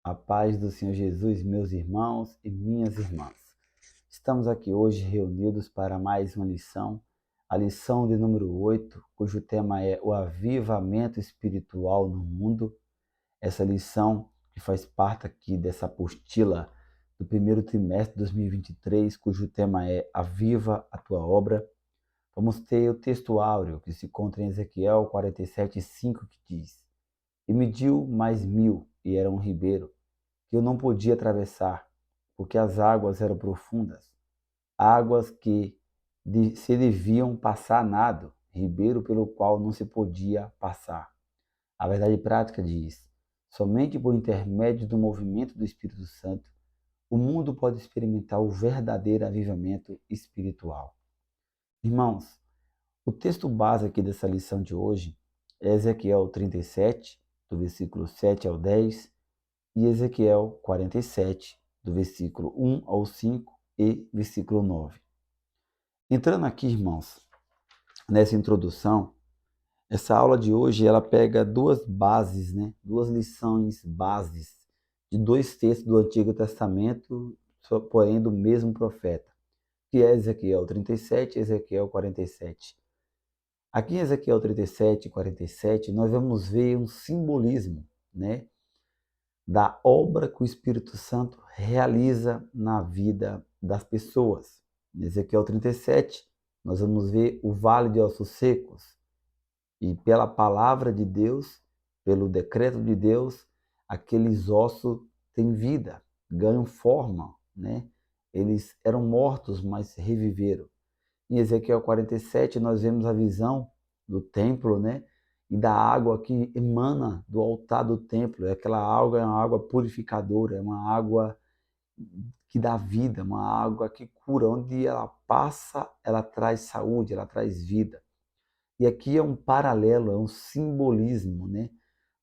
A paz do Senhor Jesus, meus irmãos e minhas irmãs. Estamos aqui hoje reunidos para mais uma lição, a lição de número 8, cujo tema é o avivamento espiritual no mundo. Essa lição que faz parte aqui dessa apostila do primeiro trimestre de 2023, cujo tema é Aviva a tua obra. Vamos ter o texto áureo que se encontra em Ezequiel 47:5, que diz: E mediu mais 1000, e era um ribeiro que eu não podia atravessar, porque as águas eram profundas, águas que se deviam passar a nado, ribeiro pelo qual não se podia passar. A verdade prática diz: somente por intermédio do movimento do Espírito Santo, o mundo pode experimentar o verdadeiro avivamento espiritual. Irmãos, o texto base aqui dessa lição de hoje é Ezequiel 37, do versículo 7 ao 10, e Ezequiel 47, do versículo 1 ao 5 e versículo 9. Entrando aqui, irmãos, nessa introdução, essa aula de hoje ela pega duas bases, duas lições bases de dois textos do Antigo Testamento, porém do mesmo profeta, que é Ezequiel 37 e Ezequiel 47. Aqui em Ezequiel 37 e 47, nós vamos ver um simbolismo, da obra que o Espírito Santo realiza na vida das pessoas. Em Ezequiel 37, nós vamos ver o vale de ossos secos. E pela palavra de Deus, pelo decreto de Deus, aqueles ossos têm vida, ganham forma, Eles eram mortos, mas reviveram. Em Ezequiel 47, nós vemos a visão do templo, e da água que emana do altar do templo. Aquela água é uma água purificadora, é uma água que dá vida, uma água que cura. Onde ela passa, ela traz saúde, ela traz vida. E aqui é um paralelo, é um simbolismo,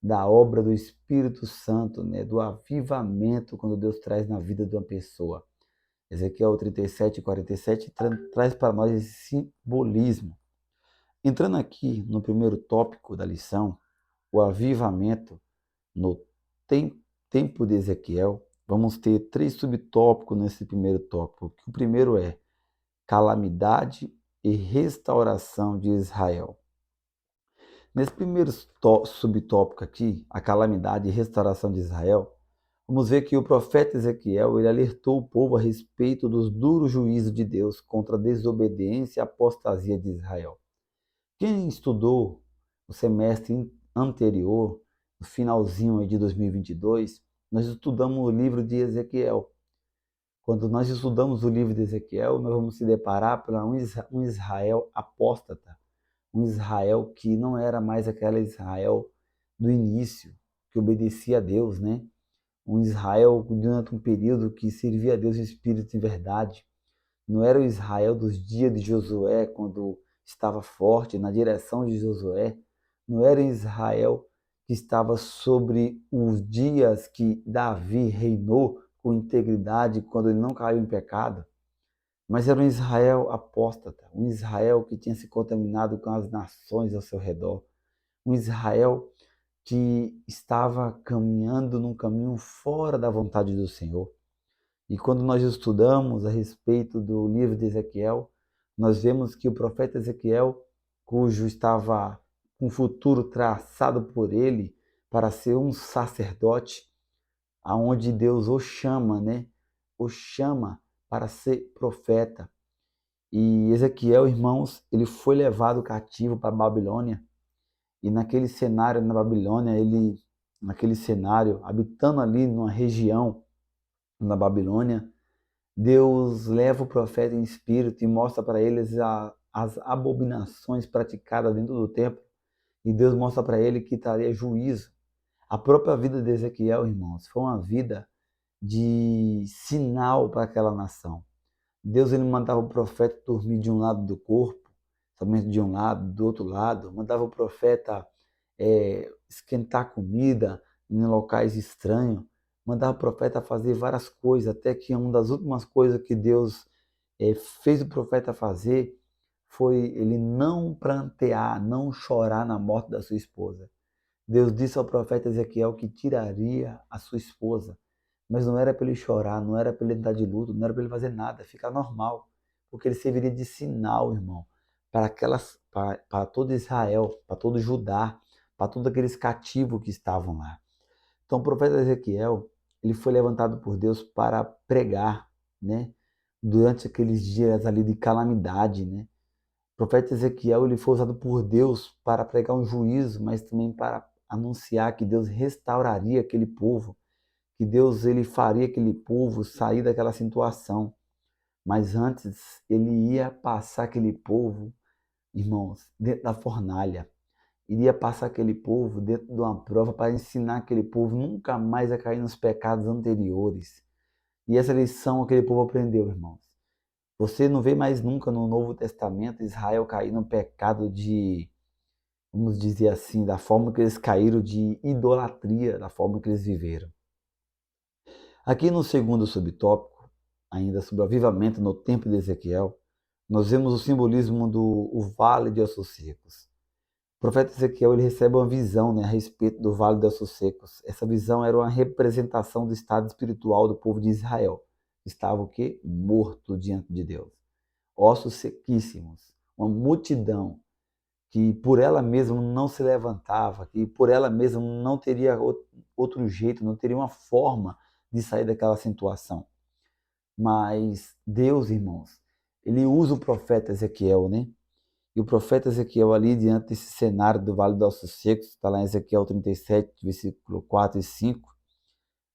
da obra do Espírito Santo, do avivamento quando Deus traz na vida de uma pessoa. Ezequiel 37 e 47 traz para nós esse simbolismo. Entrando aqui no primeiro tópico da lição, o avivamento no tempo de Ezequiel, vamos ter três subtópicos nesse primeiro tópico. O primeiro é calamidade e restauração de Israel. Nesse primeiro subtópico aqui, a calamidade e restauração de Israel, vamos ver que o profeta Ezequiel ele alertou o povo a respeito dos duros juízos de Deus contra a desobediência e a apostasia de Israel. Quem estudou o semestre anterior, no finalzinho de 2022, nós estudamos o livro de Ezequiel. Quando nós estudamos o livro de Ezequiel, nós vamos se deparar com um Israel apóstata, um Israel que não era mais aquela Israel do início, que obedecia a Deus, Um Israel durante um período que servia a Deus em espírito e verdade. Não era o Israel dos dias de Josué, quando estava forte na direção de Josué. Não era Israel que estava sobre os dias que Davi reinou com integridade, quando ele não caiu em pecado. Mas era um Israel apóstata, um Israel que tinha se contaminado com as nações ao seu redor. Um Israel que estava caminhando num caminho fora da vontade do Senhor. E quando nós estudamos a respeito do livro de Ezequiel, nós vemos que o profeta Ezequiel, cujo estava um futuro traçado por ele para ser um sacerdote, aonde Deus o chama, O chama para ser profeta. E Ezequiel, irmãos, ele foi levado cativo para a Babilônia. E naquele cenário na Babilônia, habitando ali numa região na Babilônia, Deus leva o profeta em espírito e mostra para eles as abominações praticadas dentro do templo. E Deus mostra para ele que estaria juízo. A própria vida de Ezequiel, irmãos, foi uma vida de sinal para aquela nação. Deus ele mandava o profeta dormir de um lado do corpo, somente de um lado, do outro lado. Mandava o profeta esquentar comida em locais estranhos. Mandava o profeta fazer várias coisas, até que uma das últimas coisas que Deus fez o profeta fazer foi ele não prantear, não chorar na morte da sua esposa. Deus disse ao profeta Ezequiel que tiraria a sua esposa, mas não era para ele chorar, não era para ele estar de luto, não era para ele fazer nada, ficar normal, porque ele serviria de sinal, irmão, para todo Israel, para todo Judá, para todos aqueles cativos que estavam lá. Então o profeta Ezequiel, ele foi levantado por Deus para pregar, né? Durante aqueles dias ali de calamidade, né? O profeta Ezequiel, ele foi usado por Deus para pregar um juízo, mas também para anunciar que Deus restauraria aquele povo, que Deus ele faria aquele povo sair daquela situação. Mas antes ele ia passar aquele povo, irmãos, dentro da fornalha. Iria passar aquele povo dentro de uma prova para ensinar aquele povo nunca mais a cair nos pecados anteriores. E essa lição aquele povo aprendeu, irmãos. Você não vê mais nunca no Novo Testamento Israel cair no pecado de, vamos dizer assim, da forma que eles caíram de idolatria, da forma que eles viveram. Aqui no segundo subtópico, ainda sobre o avivamento no tempo de Ezequiel, nós vemos o simbolismo do vale de ossos secos. O profeta Ezequiel ele recebe uma visão, né, a respeito do Vale de Ossos Secos. Essa visão era uma representação do estado espiritual do povo de Israel. Estava o quê? Morto diante de Deus. Ossos sequíssimos. Uma multidão que por ela mesma não se levantava, que por ela mesma não teria outro jeito, não teria uma forma de sair daquela situação. Mas Deus, irmãos, ele usa o profeta Ezequiel, né? E o profeta Ezequiel ali, diante desse cenário do Vale dos Ossos Secos, está lá em Ezequiel 37, versículo 4 e 5,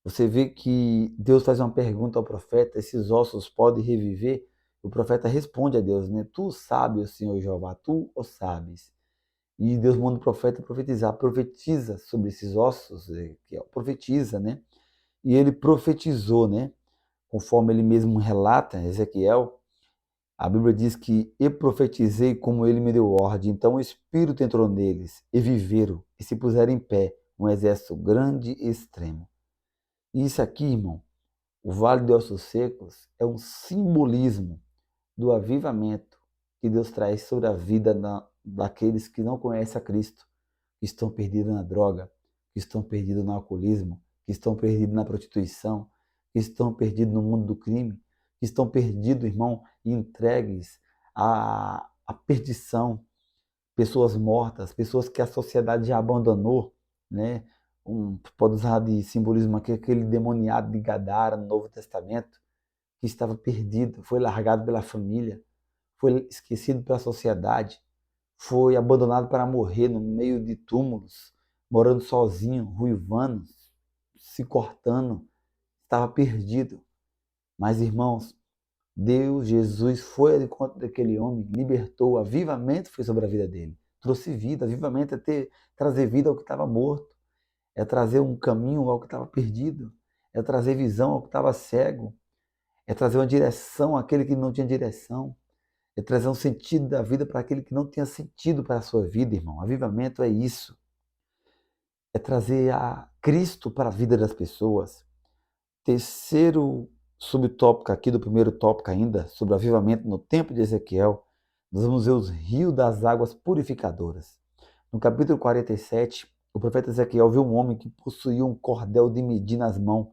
você vê que Deus faz uma pergunta ao profeta, esses ossos podem reviver? O profeta responde a Deus, né? Tu sabes, Senhor Jeová, tu o sabes. E Deus manda o profeta profetizar, profetiza sobre esses ossos, Ezequiel, profetiza, né? E ele profetizou, né? Conforme ele mesmo relata, Ezequiel, a Bíblia diz que eu profetizei como ele me deu ordem. Então o Espírito entrou neles e viveram e se puseram em pé, um exército grande e extremo. E isso aqui, irmão, o Vale de Ossos Secos é um simbolismo do avivamento que Deus traz sobre a vida daqueles que não conhecem a Cristo, que estão perdidos na droga, que estão perdidos no alcoolismo, que estão perdidos na prostituição, que estão perdidos no mundo do crime, que estão perdidos, irmão, e entregues à perdição, pessoas mortas, pessoas que a sociedade já abandonou, né? Pode usar de simbolismo aqui aquele demoniado de Gadara no Novo Testamento, que estava perdido, foi largado pela família, foi esquecido pela sociedade, foi abandonado para morrer no meio de túmulos, morando sozinho, ruivando, se cortando, estava perdido. Mas, irmãos, Deus, Jesus foi ao encontro daquele homem, libertou, o avivamento foi sobre a vida dele. Trouxe vida, avivamento é trazer vida ao que estava morto, é trazer um caminho ao que estava perdido, é trazer visão ao que estava cego, é trazer uma direção àquele que não tinha direção, é trazer um sentido da vida para aquele que não tinha sentido para a sua vida, irmão. Avivamento é isso, é trazer a Cristo para a vida das pessoas. Terceiro subtópico aqui do primeiro tópico ainda, sobre o avivamento no tempo de Ezequiel, nós vamos ver os rios das águas purificadoras. No capítulo 47, o profeta Ezequiel viu um homem que possuía um cordel de medir nas mãos,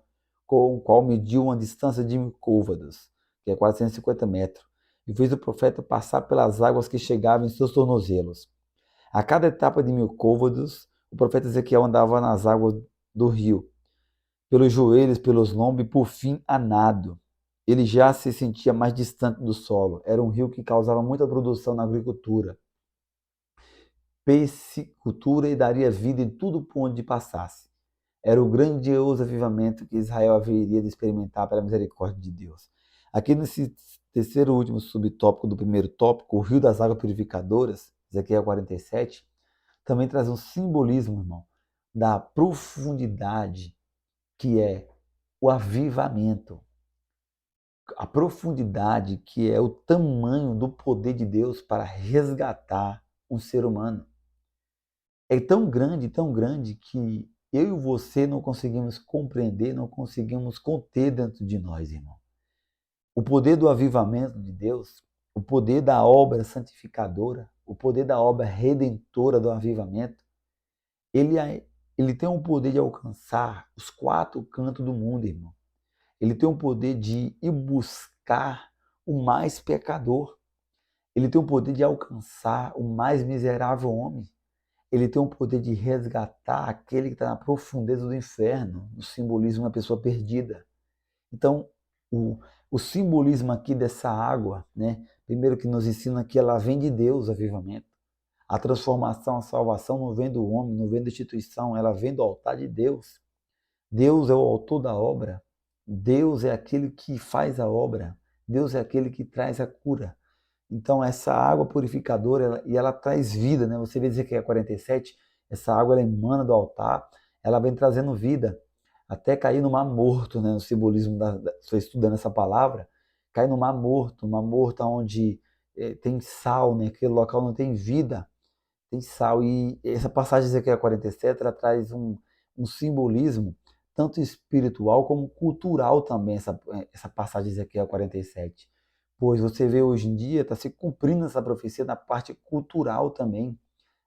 com o qual mediu uma distância de 1.000 côvados, que é 450 metros, e fez o profeta passar pelas águas que chegavam em seus tornozelos. A cada etapa de 1.000 côvados, o profeta Ezequiel andava nas águas do rio, pelos joelhos, pelos lombos e por fim a nado. Ele já se sentia mais distante do solo. Era um rio que causava muita produção na agricultura, piscicultura e daria vida em tudo por onde passasse. Era o grandioso avivamento que Israel haveria de experimentar pela misericórdia de Deus. Aqui nesse terceiro e último subtópico do primeiro tópico, o rio das águas purificadoras, Ezequiel 47, também traz um simbolismo, irmão, da profundidade que é o avivamento, a profundidade que é o tamanho do poder de Deus para resgatar um ser humano. É tão grande que eu e você não conseguimos compreender, não conseguimos conter dentro de nós, irmão. O poder do avivamento de Deus, o poder da obra santificadora, o poder da obra redentora do avivamento ele tem o poder de alcançar os quatro cantos do mundo, irmão. Ele tem o poder de ir buscar o mais pecador. Ele tem o poder de alcançar o mais miserável homem. Ele tem o poder de resgatar aquele que está na profundeza do inferno, no simbolismo da pessoa perdida. Então, o simbolismo aqui dessa água, né? Primeiro que nos ensina que ela vem de Deus, avivamento. A transformação, a salvação não vem do homem, não vem da instituição, ela vem do altar de Deus. Deus é o autor da obra. Deus é aquele que faz a obra. Deus é aquele que traz a cura. Então, essa água purificadora, ela traz vida, né? Você vê Ezequiel 47, essa água ela emana do altar, ela vem trazendo vida, até cair no mar morto, né? O simbolismo estou estudando essa palavra, cai no mar morto onde tem sal, né? Aquele local não tem vida, tem sal. E essa passagem de Ezequiel 47, ela traz um simbolismo tanto espiritual como cultural também, essa passagem de Ezequiel 47. Pois você vê hoje em dia, está se cumprindo essa profecia na parte cultural também.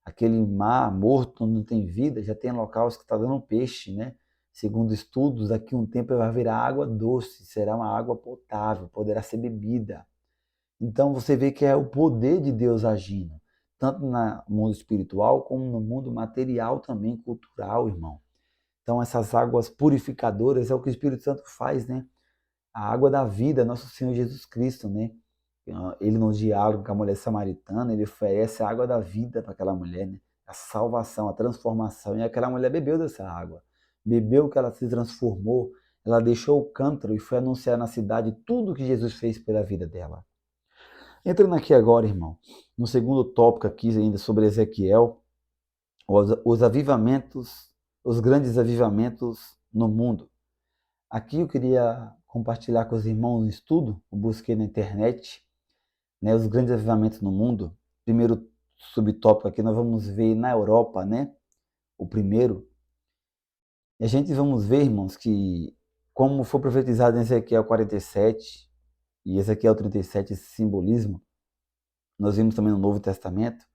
Aquele mar morto, onde não tem vida, já tem locais que está dando peixe, né? Segundo estudos, daqui a um tempo vai virar água doce, será uma água potável, poderá ser bebida. Então você vê que é o poder de Deus agindo, tanto no mundo espiritual como no mundo material também, cultural, irmão. Então essas águas purificadoras é o que o Espírito Santo faz, né? A água da vida, nosso Senhor Jesus Cristo, né? Ele no diálogo com a mulher samaritana, ele oferece a água da vida para aquela mulher, né? A salvação, a transformação. E aquela mulher bebeu dessa água. Bebeu que ela se transformou, ela deixou o cântaro e foi anunciar na cidade tudo que Jesus fez pela vida dela. Entrando aqui agora, irmão, no segundo tópico aqui ainda sobre Ezequiel, os avivamentos, os grandes avivamentos no mundo. Aqui eu queria compartilhar com os irmãos um estudo, eu busquei na internet, né, os grandes avivamentos no mundo. Primeiro subtópico aqui nós vamos ver na Europa, né, o primeiro. E a gente vamos ver, irmãos, que como foi profetizado em Ezequiel 47 e Ezequiel 37, esse simbolismo, nós vimos também no Novo Testamento,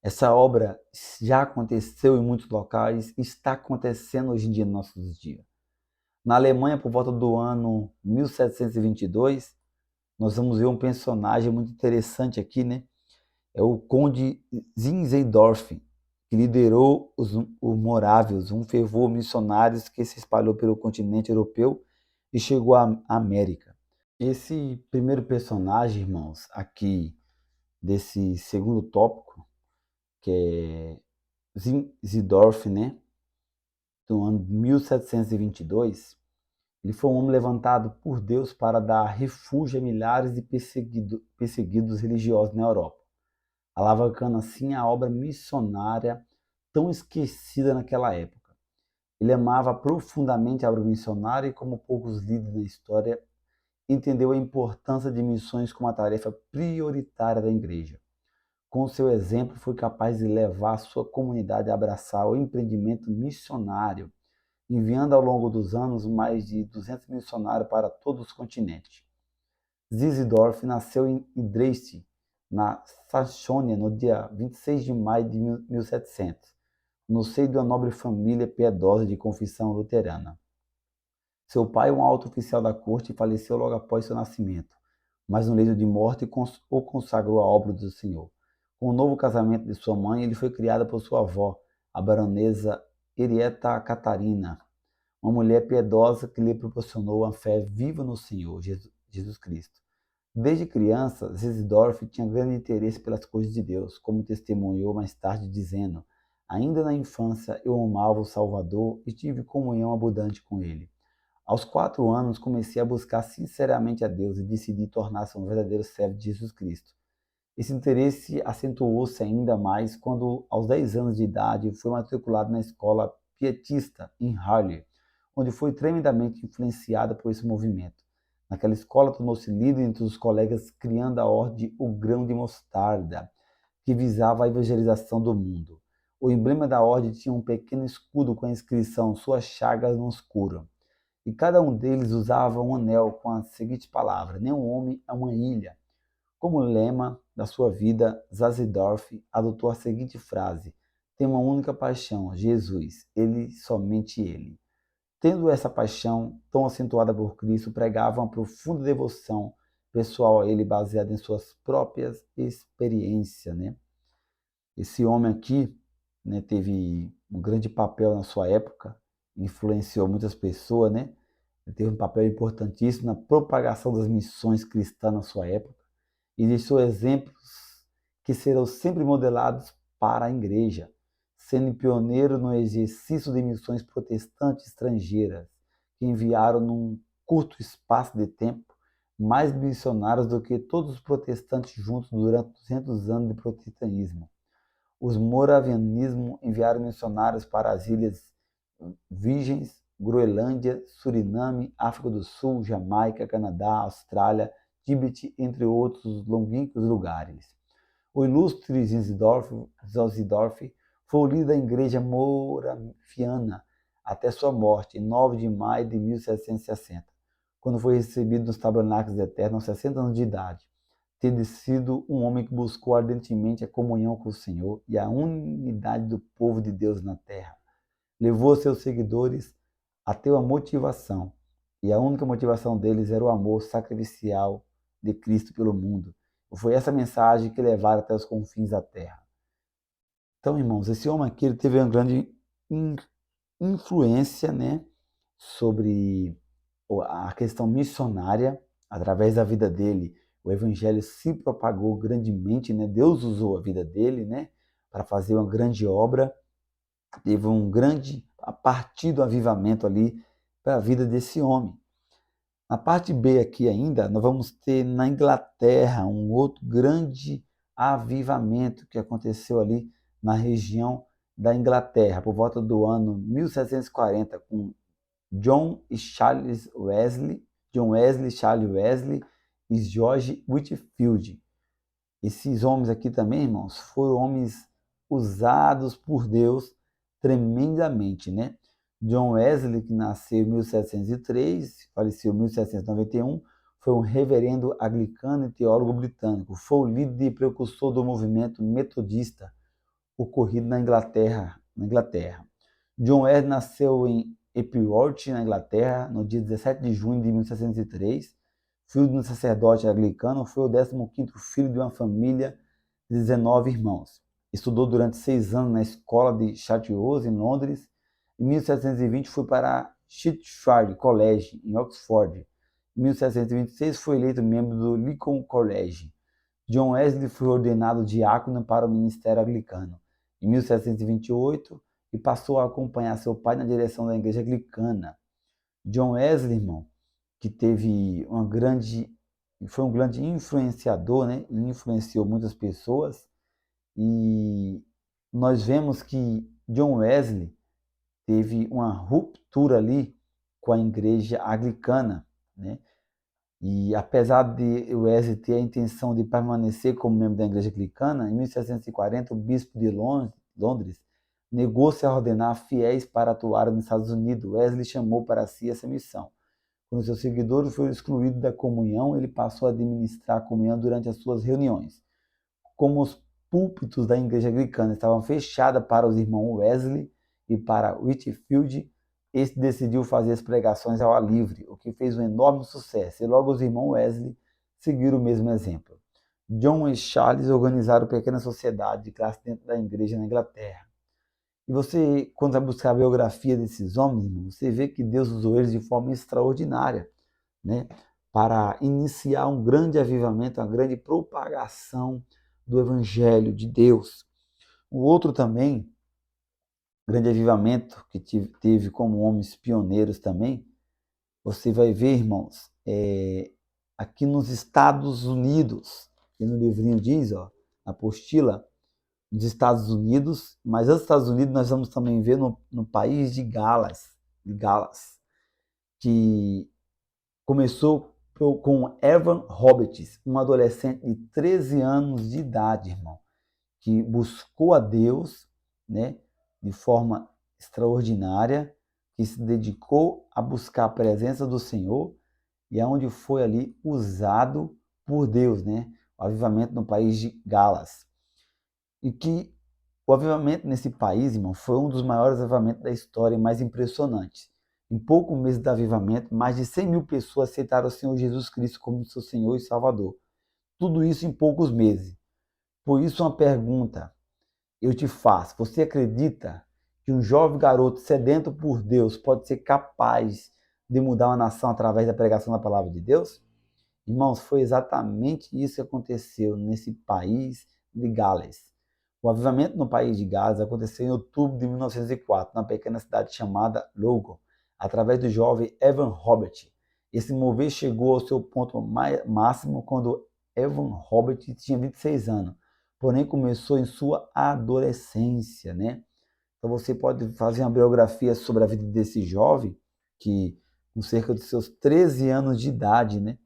essa obra já aconteceu em muitos locais, está acontecendo hoje em dia nos nossos dias. Na Alemanha, por volta do ano 1722, nós vamos ver um personagem muito interessante aqui, né? É o Conde Zinzendorf, que liderou os morávios, um fervor missionário que se espalhou pelo continente europeu e chegou à América. Esse primeiro personagem, irmãos, aqui desse segundo tópico, que é Zinzendorf, né? Do ano 1722, ele foi um homem levantado por Deus para dar refúgio a milhares de perseguidos religiosos na Europa, alavancando assim a obra missionária tão esquecida naquela época. Ele amava profundamente a obra missionária e, como poucos líderes na história, entendeu a importância de missões como a tarefa prioritária da igreja. Com seu exemplo, foi capaz de levar a sua comunidade a abraçar o empreendimento missionário, enviando ao longo dos anos mais de 200 missionários para todos os continentes. Zinzendorf nasceu em Dresde, na Saxônia, no dia 26 de maio de 1700, no seio de uma nobre família piedosa de confissão luterana. Seu pai, um alto oficial da corte, faleceu logo após seu nascimento, mas no leito de morte o consagrou à obra do Senhor. Com o novo casamento de sua mãe, ele foi criado por sua avó, a baronesa Henrietta Catarina, uma mulher piedosa que lhe proporcionou a fé viva no Senhor Jesus Cristo. Desde criança, Zinzendorf tinha grande interesse pelas coisas de Deus, como testemunhou mais tarde dizendo: ainda na infância eu amava o Salvador e tive comunhão abundante com ele. Aos 4 anos comecei a buscar sinceramente a Deus e decidi tornar-se um verdadeiro servo de Jesus Cristo. Esse interesse acentuou-se ainda mais quando, aos 10 anos de idade, foi matriculado na escola pietista em Halle, onde foi tremendamente influenciada por esse movimento. Naquela escola tornou-se líder entre os colegas, criando a ordem O Grão de Mostarda, que visava a evangelização do mundo. O emblema da ordem tinha um pequeno escudo com a inscrição Suas chagas nos curam. E cada um deles usava um anel com a seguinte palavra: nenhum homem é uma ilha. Como lema da sua vida, Zinzendorf adotou a seguinte frase: tem uma única paixão, Jesus, ele, somente ele. Tendo essa paixão tão acentuada por Cristo, pregava uma profunda devoção pessoal a ele, baseada em suas próprias experiências, né? Esse homem aqui, né, teve um grande papel na sua época, influenciou muitas pessoas, né? Ele teve um papel importantíssimo na propagação das missões cristãs na sua época e deixou exemplos que serão sempre modelados para a igreja, sendo pioneiro no exercício de missões protestantes estrangeiras, que enviaram num curto espaço de tempo mais missionários do que todos os protestantes juntos durante 200 anos de protestantismo. Os moravianismos enviaram missionários para as Ilhas Virgens, Groenlândia, Suriname, África do Sul, Jamaica, Canadá, Austrália, Tibete, entre outros longínquos lugares. O ilustre Zosdorf foi o líder da Igreja Moraviana até sua morte, em 9 de maio de 1760, quando foi recebido nos Tabernáculos Eternos aos 60 anos de idade, tendo sido um homem que buscou ardentemente a comunhão com o Senhor e a unidade do povo de Deus na terra. Levou seus seguidores a ter uma motivação, e a única motivação deles era o amor sacrificial de Cristo pelo mundo. Foi essa mensagem que levaram até os confins da terra. Então, irmãos, esse homem aqui ele teve uma grande influência, né, sobre a questão missionária. Através da vida dele, o evangelho se propagou grandemente, né? Deus usou a vida dele, né, para fazer uma grande obra. Teve um grande partir do avivamento ali para a vida desse homem. Na parte B aqui ainda, nós vamos ter na Inglaterra um outro grande avivamento que aconteceu ali na região da Inglaterra, por volta do ano 1740, com John Wesley, Charles Wesley e George Whitefield. Esses homens aqui também, irmãos, foram homens usados por Deus tremendamente, né? John Wesley, que nasceu em 1703, faleceu em 1791, foi um reverendo anglicano e teólogo britânico. Foi o líder e precursor do movimento metodista ocorrido na Inglaterra. John Wesley nasceu em Epworth, na Inglaterra, no dia 17 de junho de 1703. Filho de um sacerdote anglicano, foi o 15º filho de uma família de 19 irmãos. Estudou durante 6 anos na escola de Charterhouse, em Londres. Em 1720 foi para Churchard College, em Oxford. Em 1726 foi eleito membro do Lincoln College. John Wesley foi ordenado diácono para o ministério anglicano em 1728 e passou a acompanhar seu pai na direção da igreja anglicana. John Wesley, irmão, que foi um grande influenciador, né? Ele influenciou muitas pessoas, e nós vemos que John Wesley teve uma ruptura ali com a igreja anglicana, né? E apesar de Wesley ter a intenção de permanecer como membro da igreja anglicana, em 1740 o bispo de Londres negou-se a ordenar fiéis para atuar nos Estados Unidos. Wesley chamou para si essa missão. Quando seus seguidores foram excluídos da comunhão, ele passou a administrar a comunhão durante as suas reuniões. Como os púlpitos da igreja anglicana estavam fechados para os irmãos Wesley e para Whitefield, este decidiu fazer as pregações ao ar livre, o que fez um enorme sucesso, e logo os irmãos Wesley seguiram o mesmo exemplo. John e Charles organizaram pequena sociedade de classe dentro da igreja na Inglaterra. E você, quando vai buscar a biografia desses homens, irmão, você vê que Deus usou eles de forma extraordinária, né, para iniciar um grande avivamento, uma grande propagação do Evangelho de Deus. O outro também, grande avivamento que teve como homens pioneiros também, você vai ver, irmãos, aqui nos Estados Unidos, que no livrinho diz, ó, na apostila, dos Estados Unidos, mas antes dos Estados Unidos nós vamos também ver no país de Gales, que começou com Evan Roberts, um adolescente de 13 anos de idade, irmão, que buscou a Deus, né, de forma extraordinária, que se dedicou a buscar a presença do Senhor e aonde foi ali usado por Deus, né, o avivamento no país de Gales. E que o O avivamento nesse país, irmão, foi um dos maiores avivamentos da história e mais impressionantes. Em poucos meses do avivamento, mais de 100 mil pessoas aceitaram o Senhor Jesus Cristo como seu Senhor e Salvador. Tudo isso em poucos meses. Por isso, uma pergunta eu te faço. Você acredita que um jovem garoto sedento por Deus pode ser capaz de mudar uma nação através da pregação da palavra de Deus? Irmãos, foi exatamente isso que aconteceu nesse país de Gales. O avivamento no país de Gales aconteceu em outubro de 1904, na pequena cidade chamada Logo, através do jovem Evan Robert. Esse mover chegou ao seu ponto máximo quando Evan Robert tinha 26 anos, porém começou em sua adolescência, né? Então você pode fazer uma biografia sobre a vida desse jovem, que com cerca de seus 13 anos de idade, né?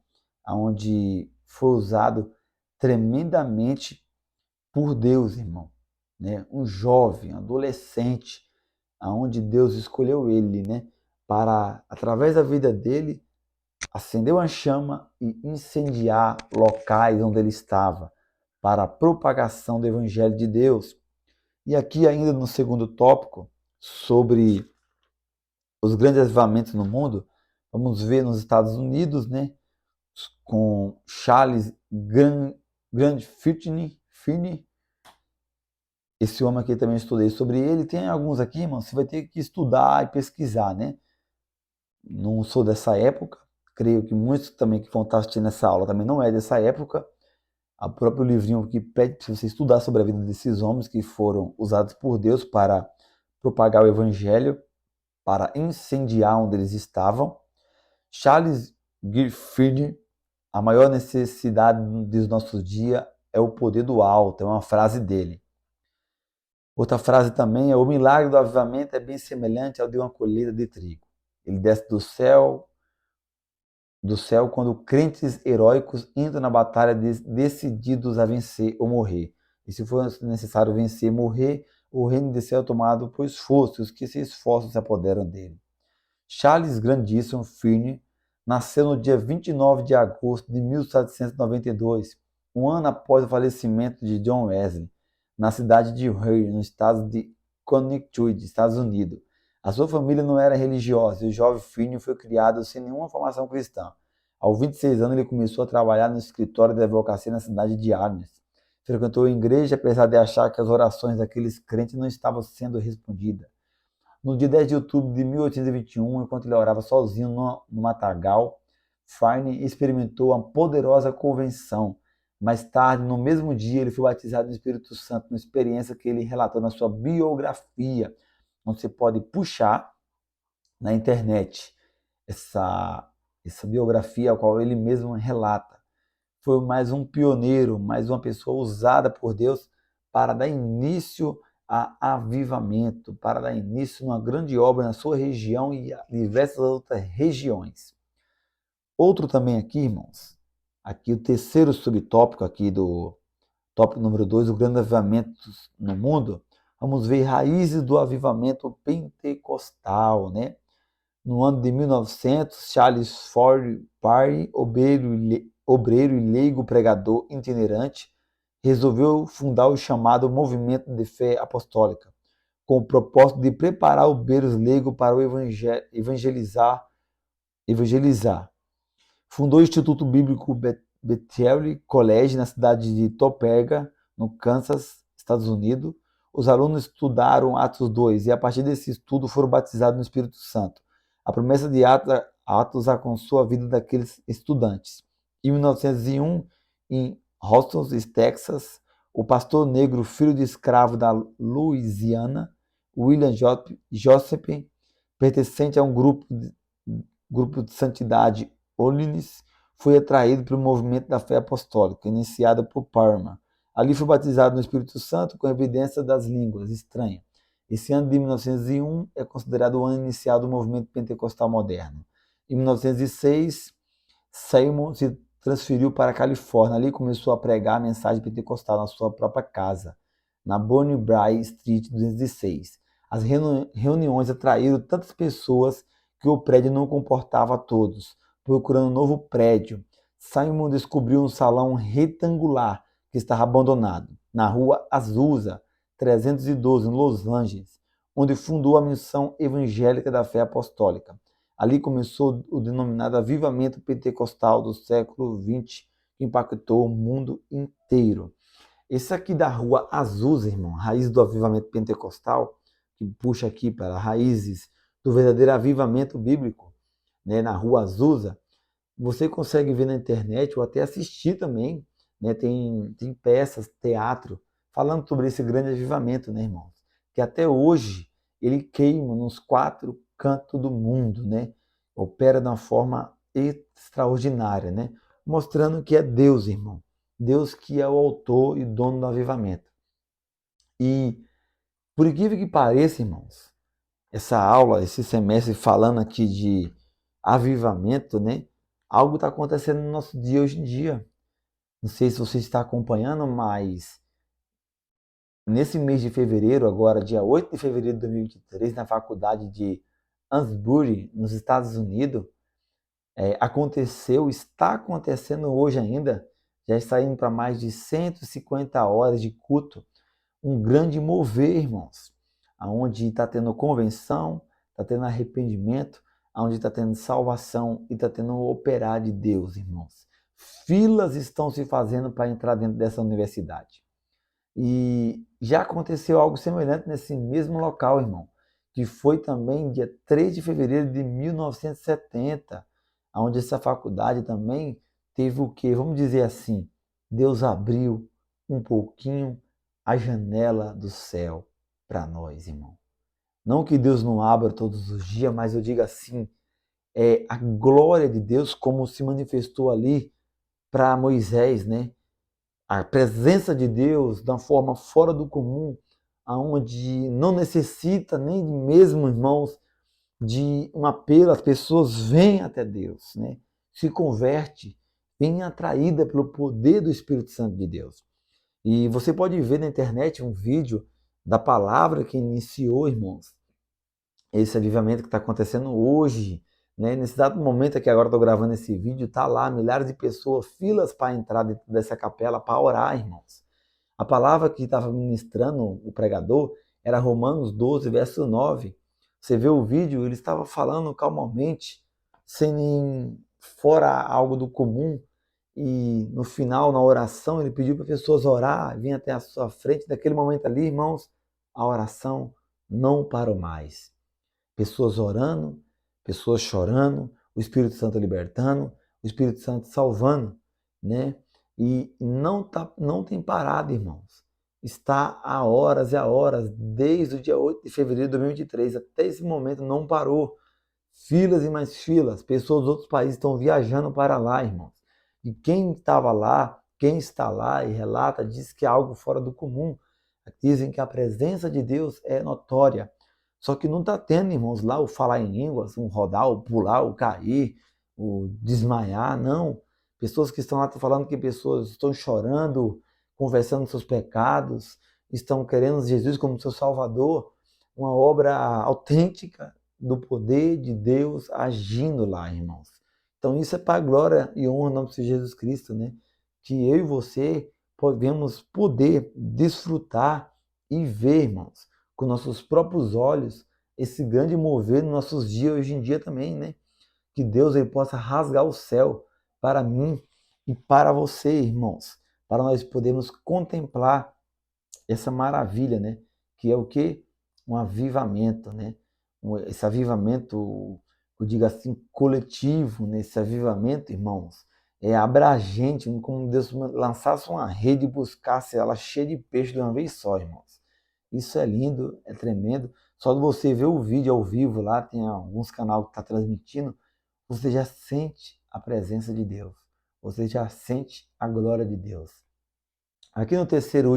Onde foi usado tremendamente por Deus, irmão, né? Um jovem, um adolescente, aonde Deus escolheu ele, né? Para, através da vida dele, acender uma chama e incendiar locais onde ele estava, para a propagação do Evangelho de Deus. E aqui ainda no segundo tópico, sobre os grandes avivamentos no mundo, vamos ver nos Estados Unidos, né? Com Charles Finney. Esse homem aqui também estudei sobre ele. Tem alguns aqui, irmão, você vai ter que estudar e pesquisar, né? Não sou dessa época. Creio que muitos também que vão estar assistindo essa aula também não é dessa época. O próprio livrinho que pede para você estudar sobre a vida desses homens que foram usados por Deus para propagar o evangelho, para incendiar onde eles estavam. Charles Finney, a maior necessidade dos nossos dias é o poder do alto, é uma frase dele. Outra frase também é: o milagre do avivamento é bem semelhante ao de uma colheita de trigo. Ele desce do céu quando crentes heróicos entram na batalha decididos a vencer ou morrer. E se for necessário vencer e morrer, o reino de céu é tomado por esforço, os que se esforçam se apoderam dele. Charles Grandison Finney nasceu no dia 29 de agosto de 1792, um ano após o falecimento de John Wesley, na cidade de Erie, no estado de Connecticut, Estados Unidos. A sua família não era religiosa e o jovem Finney foi criado sem nenhuma formação cristã. Aos 26 anos, ele começou a trabalhar no escritório de advocacia na cidade de Arnes. Frequentou a igreja, apesar de achar que as orações daqueles crentes não estavam sendo respondidas. No dia 10 de outubro de 1821, enquanto ele orava sozinho no matagal, Finney experimentou uma poderosa convenção. Mais tarde, no mesmo dia, ele foi batizado no Espírito Santo, uma experiência que ele relatou na sua biografia, onde você pode puxar na internet essa biografia, a qual ele mesmo relata. Foi mais um pioneiro, mais uma pessoa usada por Deus para dar início a avivamento, para dar início a uma grande obra na sua região e diversas outras regiões. Outro também aqui, irmãos, aqui o terceiro subtópico aqui do tópico número 2, o grande avivamento no mundo, vamos ver raízes do avivamento pentecostal, né? No ano de 1900, Charles Ford Parry, obreiro e leigo pregador itinerante, resolveu fundar o chamado Movimento de Fé Apostólica, com o propósito de preparar obreiros leigos para o evangelizar. Fundou o Instituto Bíblico Bethel College na cidade de Topeka, no Kansas, Estados Unidos. Os alunos estudaram Atos 2 e a partir desse estudo foram batizados no Espírito Santo. A promessa de Atos alcançou a vida daqueles estudantes. Em 1901, em Houston, Texas, o pastor negro, filho de escravo da Louisiana, William Joseph, pertencente a um grupo de santidade Holiness, foi atraído para o movimento da fé apostólica, iniciado por Parma. Ali foi batizado no Espírito Santo com evidência das línguas estranhas. Esse ano de 1901 é considerado o ano inicial do movimento pentecostal moderno. Em 1906, Simon se transferiu para a Califórnia. Ali começou a pregar a mensagem pentecostal na sua própria casa, na Bonnie Brae Street 206. As reuniões atraíram tantas pessoas que o prédio não comportava a todos. Procurando um novo prédio, Simon descobriu um salão retangular que estava abandonado, na rua Azusa, 1312, em Los Angeles, onde fundou a missão evangélica da fé apostólica. Ali começou o denominado avivamento pentecostal do século XX, que impactou o mundo inteiro. Esse aqui da Rua Azusa, irmão, raiz do avivamento pentecostal, que puxa aqui para raízes do verdadeiro avivamento bíblico, né, na Rua Azusa, você consegue ver na internet ou até assistir também, né, tem peças, teatro, falando sobre esse grande avivamento, né, irmãos? Que até hoje ele queima nos 4 cantos do mundo, né? Opera de uma forma extraordinária, né? Mostrando que é Deus, irmão. Deus que é o autor e dono do avivamento. E, por incrível que pareça, irmãos, essa aula, esse semestre falando aqui de avivamento, né? Algo está acontecendo no nosso dia hoje em dia. Não sei se você está acompanhando, mas nesse mês de fevereiro, agora dia 8 de fevereiro de 2023, na faculdade de Ansbury, nos Estados Unidos, está acontecendo hoje ainda, já está indo para mais de 150 horas de culto, um grande mover, irmãos, aonde está tendo convenção, está tendo arrependimento, aonde está tendo salvação e está tendo o operar de Deus, irmãos. Filas estão se fazendo para entrar dentro dessa universidade. E já aconteceu algo semelhante nesse mesmo local, irmão, que foi também dia 3 de fevereiro de 1970, onde essa faculdade também teve o quê? Vamos dizer assim, Deus abriu um pouquinho a janela do céu para nós, irmão. Não que Deus não abra todos os dias, mas eu digo assim, a glória de Deus como se manifestou ali para Moisés, né? A presença de Deus de uma forma fora do comum, aonde não necessita nem mesmo, irmãos, de um apelo, as pessoas vêm até Deus, né? Se converte, vem atraída pelo poder do Espírito Santo de Deus. E você pode ver na internet um vídeo da palavra que iniciou, irmãos, esse avivamento que está acontecendo hoje, né? Nesse dado momento que agora estou gravando esse vídeo, está lá milhares de pessoas, filas para entrar dentro dessa capela para orar, irmãos. A palavra que estava ministrando o pregador era Romanos 12, verso 9. Você vê o vídeo, ele estava falando calmamente, sem nem fora algo do comum. E no final, na oração, ele pediu para as pessoas orar, vir até a sua frente. Naquele momento ali, irmãos, a oração não parou mais. Pessoas orando, pessoas chorando, o Espírito Santo libertando, o Espírito Santo salvando, né? E não tem parado, irmãos. Está há horas e há horas, desde o dia 8 de fevereiro de 2023, até esse momento não parou. Filas e mais filas, pessoas dos outros países estão viajando para lá, irmãos. E quem estava lá, quem está lá e relata, diz que é algo fora do comum. Dizem que a presença de Deus é notória. Só que não está tendo, irmãos, lá o falar em línguas, o rodar, o pular, o cair, o desmaiar, não. Pessoas que estão lá estão falando que pessoas estão chorando, confessando seus pecados, estão querendo Jesus como seu Salvador, uma obra autêntica do poder de Deus agindo lá, irmãos. Então isso é para a glória e honra no nome de Jesus Cristo, né? Que eu e você podemos poder desfrutar e ver, irmãos, com nossos próprios olhos, esse grande mover nos nossos dias hoje em dia também, né? Que Deus ele possa rasgar o céu para mim e para você, irmãos, para nós podermos contemplar essa maravilha, né? Que é o quê? Um avivamento, né? Esse avivamento, eu digo assim, coletivo, nesse avivamento, irmãos, é abrangente, como Deus lançasse uma rede e buscasse ela cheia de peixe de uma vez só, irmãos. Isso é lindo, é tremendo. Só de você ver o vídeo ao vivo lá, tem alguns canais que estão transmitindo, você já sente a presença de Deus. Você já sente a glória de Deus. Aqui no terceiro e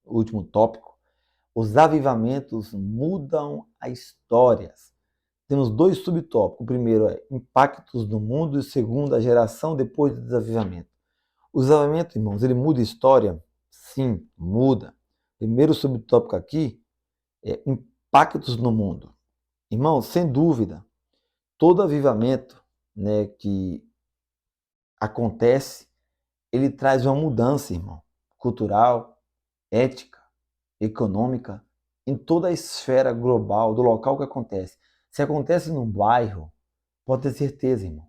último tópico, os avivamentos mudam a história. Temos 2 subtópicos. O primeiro é impactos no mundo e o segundo, a geração depois do desavivamento. O desavivamento, irmãos, ele muda a história? Sim, muda. Primeiro subtópico aqui é impactos no mundo. Irmãos, sem dúvida, todo avivamento, né, que acontece, ele traz uma mudança, irmão, cultural, ética, econômica, em toda a esfera global, do local que acontece. Se acontece num bairro, pode ter certeza, irmão,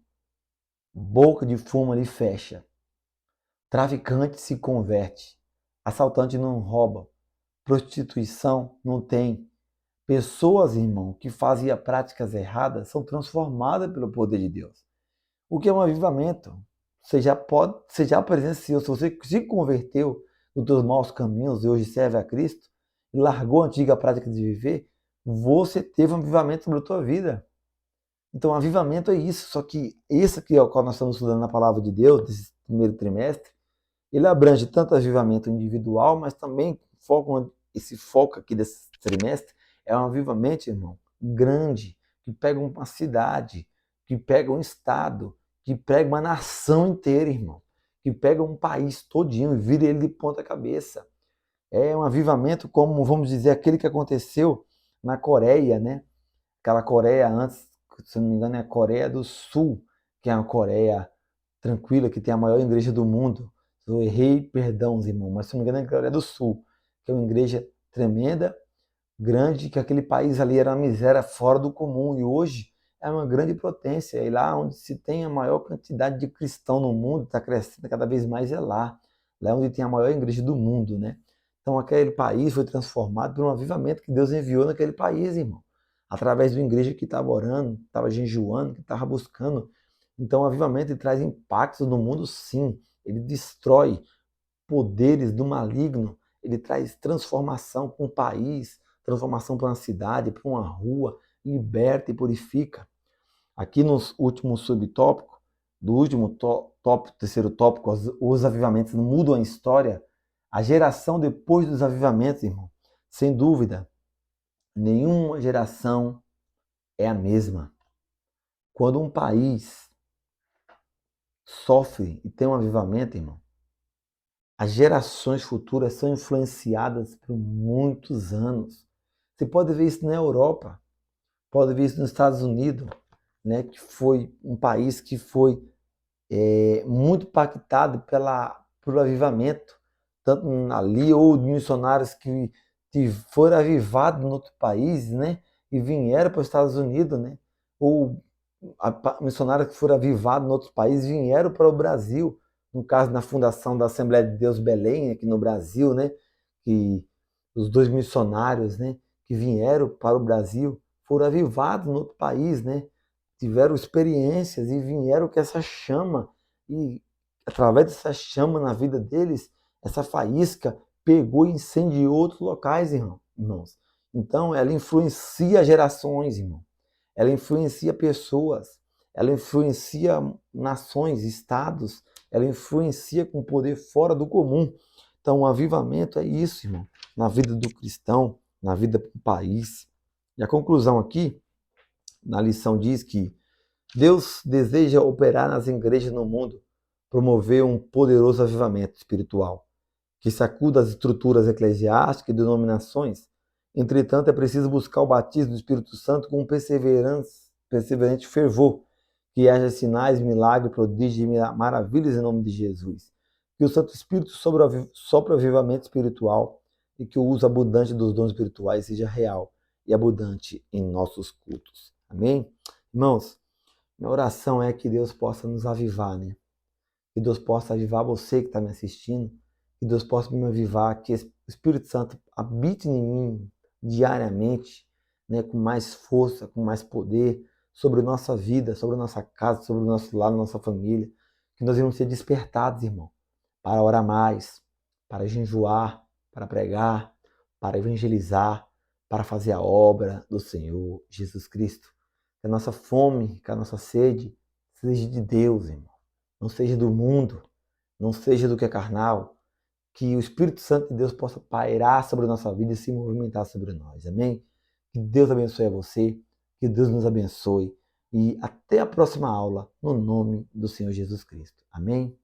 boca de fumo ali fecha, traficante se converte, assaltante não rouba, prostituição não tem. Pessoas, irmão, que faziam práticas erradas são transformadas pelo poder de Deus. O que é um avivamento? Você já presenciou, se você se converteu dos seus maus caminhos e hoje serve a Cristo, e largou a antiga prática de viver, você teve um avivamento sobre a tua vida. Então, avivamento é isso, só que esse aqui é o qual nós estamos estudando na palavra de Deus, desse primeiro trimestre, ele abrange tanto avivamento individual, mas também esse foco aqui desse trimestre é um avivamento, irmão, grande, que pega uma cidade, que pega um estado, que pega uma nação inteira, irmão, que pega um país todinho e vira ele de ponta cabeça. É um avivamento como, vamos dizer, aquele que aconteceu na Coreia, né? Aquela Coreia antes, se não me engano, é a Coreia do Sul, que é uma Coreia tranquila, que tem a maior igreja do mundo. Eu errei, perdão, irmão, mas se não me engano é a Coreia do Sul, que é uma igreja tremenda, grande, que aquele país ali era uma miséria fora do comum, e hoje é uma grande potência. E lá onde se tem a maior quantidade de cristãos no mundo, está crescendo cada vez mais, é lá. Lá é onde tem a maior igreja do mundo, né? Então aquele país foi transformado por um avivamento que Deus enviou naquele país, irmão. Através de uma igreja que estava orando, que estava jejuando, que estava buscando. Então o avivamento ele traz impactos no mundo, sim. Ele destrói poderes do maligno, ele traz transformação para um país, transformação para uma cidade, para uma rua, liberta e purifica. Aqui no último subtópico, do último tópico, terceiro tópico, os avivamentos mudam a história. A geração depois dos avivamentos, irmão, sem dúvida, nenhuma geração é a mesma. Quando um país sofre e tem um avivamento, irmão, as gerações futuras são influenciadas por muitos anos. Você pode ver isso na Europa, pode ver isso nos Estados Unidos, né, que foi um país que foi muito impactado pelo avivamento, tanto ali ou de missionários que foram avivados em outro país, né, e vieram para os Estados Unidos, né, ou missionários que foram avivados em outros países vieram para o Brasil, no caso na fundação da Assembleia de Deus Belém, aqui no Brasil, né, que os dois missionários, né, que vieram para o Brasil foram avivados em outro país, né, tiveram experiências e vieram com essa chama e através dessa chama na vida deles, essa faísca pegou e incendiou outros locais, irmãos. Então ela influencia gerações, irmão. Ela influencia pessoas, ela influencia nações, estados, ela influencia com poder fora do comum. Então, o avivamento é isso, irmão, na vida do cristão, na vida do país. E a conclusão aqui, na lição, diz que Deus deseja operar nas igrejas no mundo, promover um poderoso avivamento espiritual, que sacuda as estruturas eclesiásticas e denominações. Entretanto, é preciso buscar o batismo do Espírito Santo com perseverante fervor, que haja sinais, milagres, prodígios e maravilhas em nome de Jesus. Que o Santo Espírito sopre o avivamento espiritual e que o uso abundante dos dons espirituais seja real e abundante em nossos cultos. Amém? Irmãos, minha oração é que Deus possa nos avivar, né? Que Deus possa avivar você que está me assistindo, que Deus possa me avivar, que o Espírito Santo habite em mim diariamente, né, com mais força, com mais poder, sobre nossa vida, sobre nossa casa, sobre o nosso lar, nossa família, que nós vamos ser despertados, irmão, para orar mais, para jejuar, para pregar, para evangelizar, para fazer a obra do Senhor Jesus Cristo. Que a nossa fome, que a nossa sede seja de Deus, irmão. Não seja do mundo, não seja do que é carnal, que o Espírito Santo de Deus possa pairar sobre a nossa vida e se movimentar sobre nós. Amém? Que Deus abençoe a você, que Deus nos abençoe e até a próxima aula, no nome do Senhor Jesus Cristo. Amém?